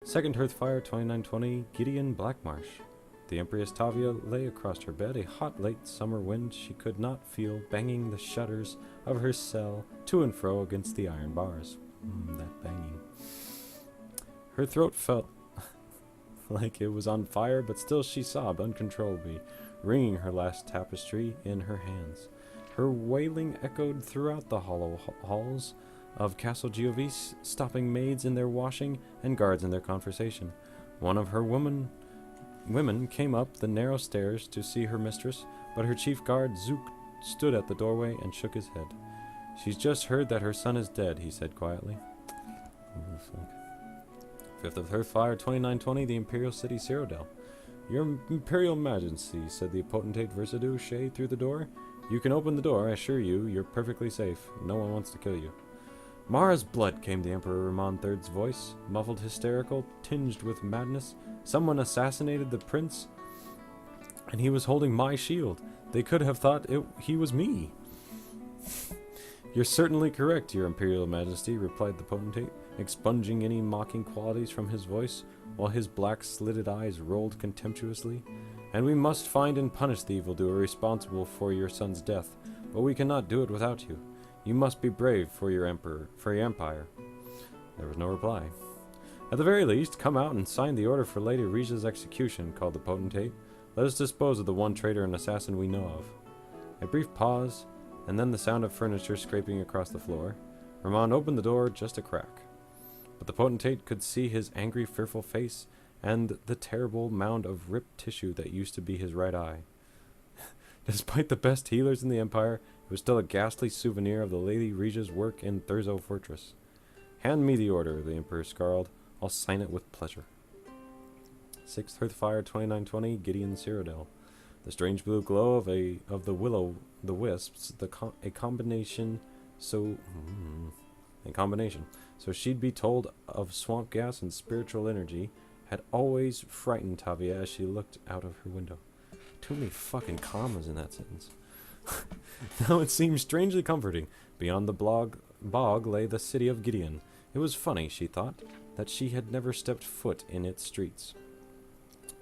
Second Hearthfire 2920, Gideon Blackmarsh. The Empress Tavia lay across her bed, a hot late summer wind she could not feel banging the shutters of her cell to and fro against the iron bars. That banging. Her throat felt like it was on fire, but still she sobbed uncontrollably, wringing her last tapestry in her hands. Her wailing echoed throughout the hollow halls of Castle Giovis, stopping maids in their washing and guards in their conversation. One of her women came up the narrow stairs to see her mistress, but her chief guard, Zook, stood at the doorway and shook his head. "She's just heard that her son is dead," he said quietly. Fifth of Hearthfire 2920, the Imperial City, Cyrodiil. "Your Imperial Majesty," said the potentate Versidue Shay through the door. "You can open the door, I assure you. You're perfectly safe. No one wants to kill you." "Mara's blood," came the Emperor Ramon III's voice, muffled, hysterical, tinged with madness. "Someone assassinated the prince, and he was holding my shield. They could have thought he was me." "You're certainly correct, Your Imperial Majesty," replied the potentate, expunging any mocking qualities from his voice, while his black slitted eyes rolled contemptuously. "And we must find and punish the evildoer responsible for your son's death, but we cannot do it without you. You must be brave for your empire." There was no reply. "At the very least, come out and sign the order for Lady Rija's execution," called the potentate. "Let us dispose of the one traitor and assassin we know of." A brief pause, and then the sound of furniture scraping across the floor. Ramon opened the door just a crack, but the potentate could see his angry, fearful face and the terrible mound of ripped tissue that used to be his right eye. Despite the best healers in the Empire, it was still a ghastly souvenir of the Lady Rija's work in Thurzo Fortress. "Hand me the order," the Emperor scowled. "I'll sign it with pleasure." Sixth Hearthfire 2920, Gideon Cyrodiil. The strange blue glow of the will-o'-the-wisps, a combination. So she'd be told of swamp gas and spiritual energy, had always frightened Tavia as she looked out of her window. Too many fucking commas in that sentence. Now it seemed strangely comforting. Beyond the bog lay the city of Gideon. It was funny, she thought, that she had never stepped foot in its streets,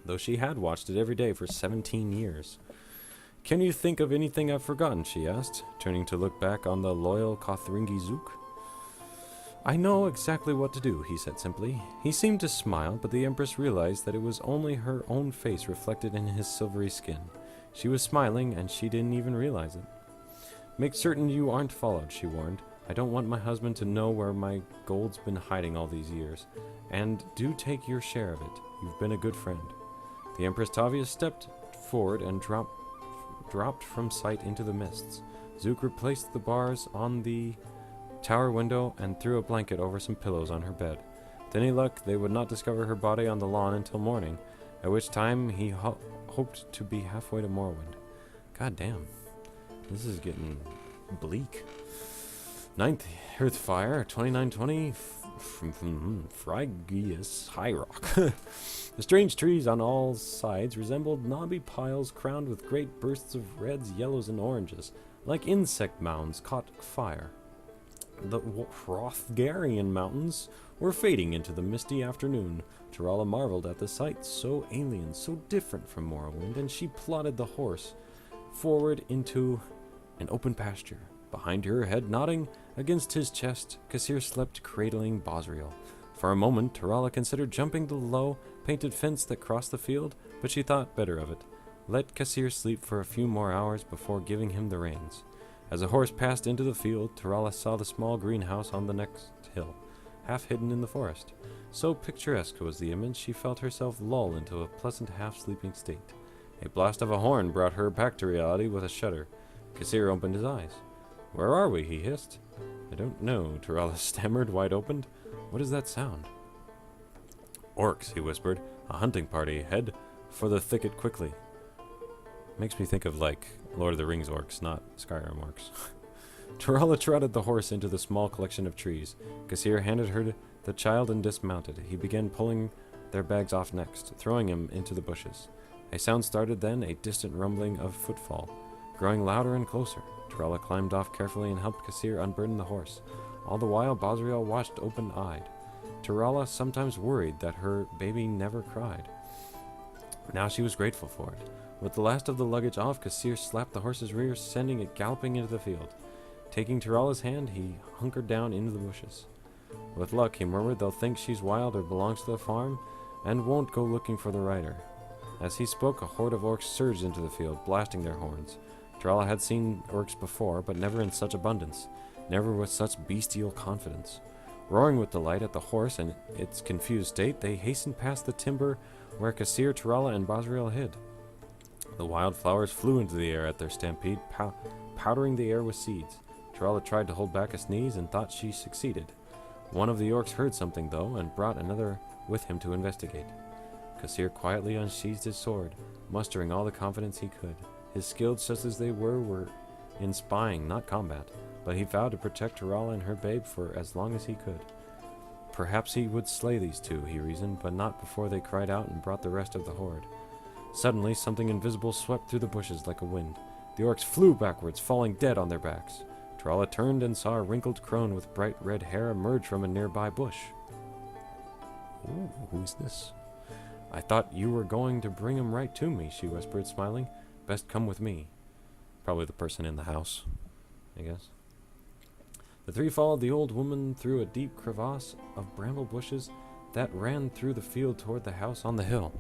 though she had watched it every day for 17 years. "Can you think of anything I've forgotten?" she asked, turning to look back on the loyal Kothringi Zook. "I know exactly what to do," he said simply. He seemed to smile, but the Empress realized that it was only her own face reflected in his silvery skin. She was smiling, and she didn't even realize it. "Make certain you aren't followed," she warned. "I don't want my husband to know where my gold's been hiding all these years. And do take your share of it. You've been a good friend." The Empress Tavia stepped forward and dropped from sight into the mists. Zook replaced the bars on the tower window and threw a blanket over some pillows on her bed. With any luck, they would not discover her body on the lawn until morning, at which time he hoped to be halfway to Morrowind. God damn. This is getting bleak. Ninth Hearthfire 2920, from Phrygius High Rock. The strange trees on all sides resembled knobby piles crowned with great bursts of reds, yellows, and oranges, like insect mounds caught fire. The Hrothgarian mountains were fading into the misty afternoon. Tirala marveled at the sight, so alien, so different from Morrowind, and she plodded the horse forward into an open pasture. Behind her, head nodding against his chest, Kassir slept, cradling Bosriel. For a moment, Tirala considered jumping the low, painted fence that crossed the field, but she thought better of it. Let Kassir sleep for a few more hours before giving him the reins. As the horse passed into the field, Tirala saw the small greenhouse on the next hill, half hidden in the forest. So picturesque was the image, she felt herself lull into a pleasant half-sleeping state. A blast of a horn brought her back to reality with a shudder. Kassir opened his eyes. "Where are we?" he hissed. "I don't know," Tirala stammered, wide opened. "What is that sound?" "Orcs," he whispered. "A hunting party. Head for the thicket quickly." Makes me think of, like, Lord of the Rings orcs, not Skyrim orcs. Tirala trotted the horse into the small collection of trees. Kassir handed her the child and dismounted. He began pulling their bags off next, throwing him into the bushes. A sound started then, a distant rumbling of footfall, growing louder and closer. Tirala climbed off carefully and helped Kassir unburden the horse. All the while, Bosriel watched open-eyed. Tirala sometimes worried that her baby never cried. Now she was grateful for it. With the last of the luggage off, Kassir slapped the horse's rear, sending it galloping into the field. Taking Tirala's hand, he hunkered down into the bushes. With luck, he murmured, they'll think she's wild or belongs to the farm, and won't go looking for the rider. As he spoke, a horde of orcs surged into the field, blasting their horns. Tirala had seen orcs before, but never in such abundance, never with such bestial confidence. Roaring with delight at the horse and its confused state, they hastened past the timber where Kassir, Tirala, and Basriel hid. The wildflowers flew into the air at their stampede, powdering the air with seeds. Tirala tried to hold back a sneeze and thought she succeeded. One of the orcs heard something, though, and brought another with him to investigate. Kassir quietly unsheathed his sword, mustering all the confidence he could. His skills, such as they were in spying, not combat, but he vowed to protect Tirala and her babe for as long as he could. Perhaps he would slay these two, he reasoned, but not before they cried out and brought the rest of the horde. Suddenly, something invisible swept through the bushes like a wind. The orcs flew backwards, falling dead on their backs. Tirala turned and saw a wrinkled crone with bright red hair emerge from a nearby bush. "Ooh, who's this?" "I thought you were going to bring him right to me," she whispered, smiling. "Best come with me." Probably the person in the house, I guess. The three followed the old woman through a deep crevasse of bramble bushes that ran through the field toward the house on the hill.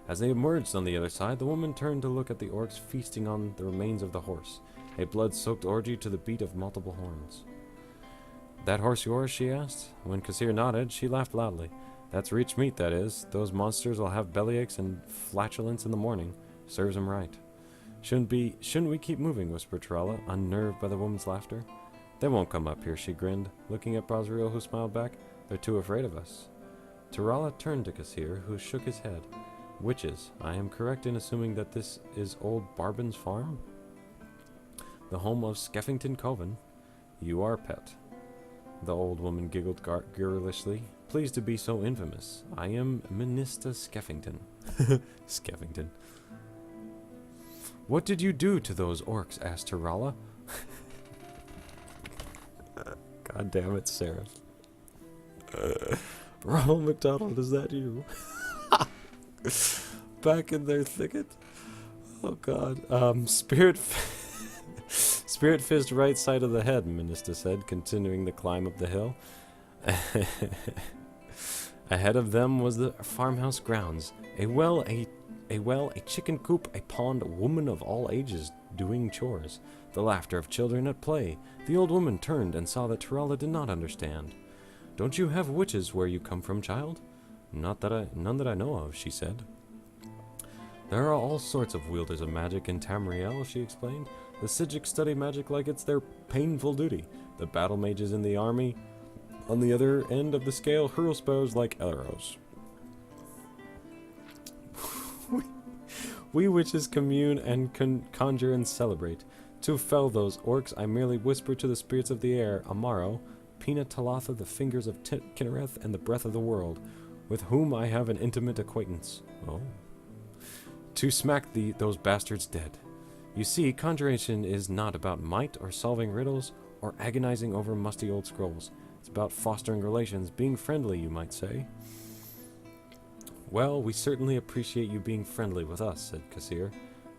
As they emerged on the other side, the woman turned to look at the orcs feasting on the remains of the horse, a blood-soaked orgy to the beat of multiple horns. "That horse yours?" she asked. When Kassir nodded, she laughed loudly. "That's rich meat, that is. Those monsters will have bellyaches and flatulence in the morning. Serves 'em right." Shouldn't we keep moving?" whispered Tirala, unnerved by the woman's laughter. "They won't come up here," she grinned, looking at Basriel, who smiled back. "They're too afraid of us." Tirala turned to Kassir, who shook his head. "Witches. I am correct in assuming that this is old Barbin's farm? The home of Skeffington Coven?" "You are, pet." The old woman giggled girlishly. "Pleased to be so infamous. I am Minista Skeffington." Skeffington. "What did you do to those orcs?" asked Tirala. God damn it, Sarah. Ronald McDonald, is that you? Back in their thicket? Oh god. Spirit Fist right side of the head, Minista said, continuing the climb up the hill. Ahead of them was the farmhouse grounds. A well, a chicken coop, a pond, a woman of all ages doing chores, the laughter of children at play. The old woman turned and saw that Tirala did not understand. "Don't you have witches where you come from, child?" None that I know of," she said. "There are all sorts of wielders of magic in Tamriel," she explained. "The Psijic study magic like it's their painful duty. The battle mages in the army, on the other end of the scale, hurl spells like arrows. We witches commune and conjure and celebrate. To fell those orcs, I merely whisper to the spirits of the air, Amaro, Pina Talatha, the fingers of Kinnereth, and the breath of the world, with whom I have an intimate acquaintance. Oh. To smack those bastards dead. You see, conjuration is not about might or solving riddles or agonizing over musty old scrolls. It's about fostering relations, being friendly, you might say." "Well, we certainly appreciate you being friendly with us," said Kassir.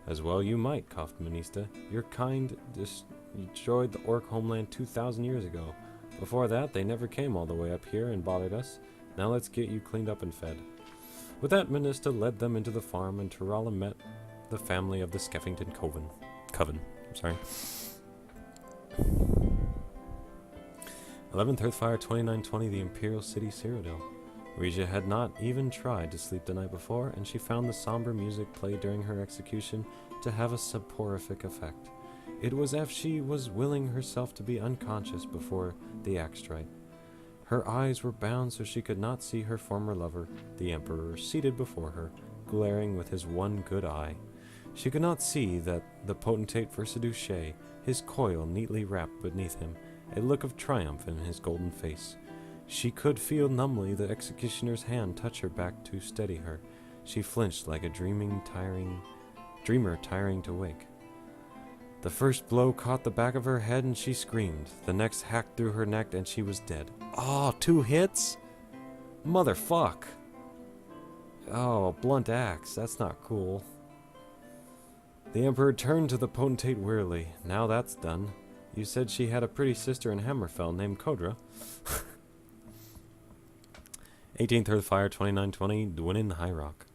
"As well you might," coughed Minista. "Your kind destroyed the orc homeland 2,000 years ago. Before that, they never came all the way up here and bothered us. Now let's get you cleaned up and fed." With that, Minista led them into the farm, and Tirala met the family of the Skeffington Coven. 11th Earthfire 2920, the Imperial City, Cyrodiil. Regia had not even tried to sleep the night before, and she found the somber music played during her execution to have a soporific effect. It was as if she was willing herself to be unconscious before the axe strike. Her eyes were bound so she could not see her former lover, the Emperor, seated before her, glaring with his one good eye. She could not see that the potentate Versailles, his coil neatly wrapped beneath him, a look of triumph in his golden face. She could feel numbly the executioner's hand touch her back to steady her. She flinched like a dreamer tiring to wake. The first blow caught the back of her head and she screamed. The next hacked through her neck and she was dead. "Ah, 2 hits?" Motherfuck! Oh, blunt axe. That's not cool. The Emperor turned to the potentate wearily. Now that's done. You said she had a pretty sister in Hammerfell named Kodra. 18th Earthfire 2920, Dwynnin High Rock.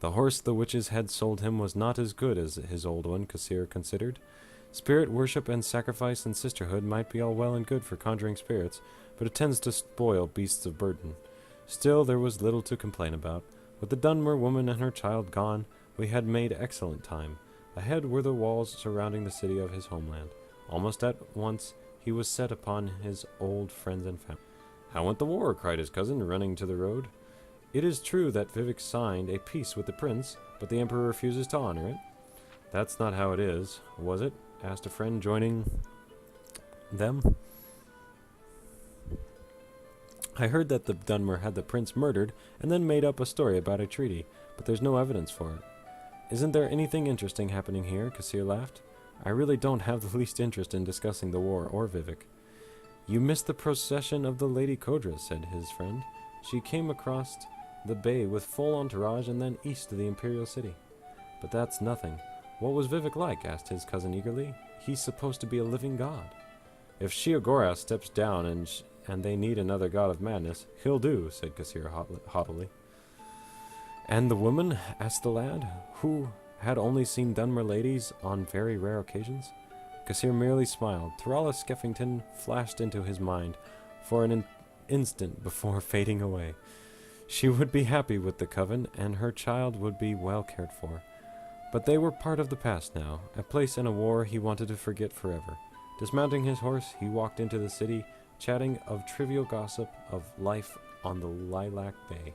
The horse the witches had sold him was not as good as his old one, Kassir considered. Spirit worship and sacrifice and sisterhood might be all well and good for conjuring spirits, but it tends to spoil beasts of burden. Still, there was little to complain about. With the Dunmer woman and her child gone, we had made excellent time. Ahead were the walls surrounding the city of his homeland. Almost at once, he was set upon his old friends and family. "How went the war?" cried his cousin, running to the road. "It is true that Vivek signed a peace with the prince, but the emperor refuses to honor it." "That's not how it is, was it?" asked a friend, joining them. "I heard that the Dunmer had the prince murdered and then made up a story about a treaty, but there's no evidence for it." "Isn't there anything interesting happening here?" Kassir laughed. "I really don't have the least interest in discussing the war or Vivek." "You missed the procession of the Lady Kodra," said his friend. "She came across the bay with full entourage and then east to the Imperial City." "But that's nothing. What was Vivek like?" asked his cousin eagerly. "He's supposed to be a living god." "If Sheogorath steps down and they need another god of madness, he'll do," said Kassir haughtily. "And the woman?" asked the lad, who had only seen Dunmer ladies on very rare occasions. Kassir merely smiled. Thrala Skeffington flashed into his mind for an instant before fading away. She would be happy with the coven, and her child would be well cared for. But they were part of the past now, a place in a war he wanted to forget forever. Dismounting his horse, he walked into the city, chatting of trivial gossip of life on the Lilac Bay.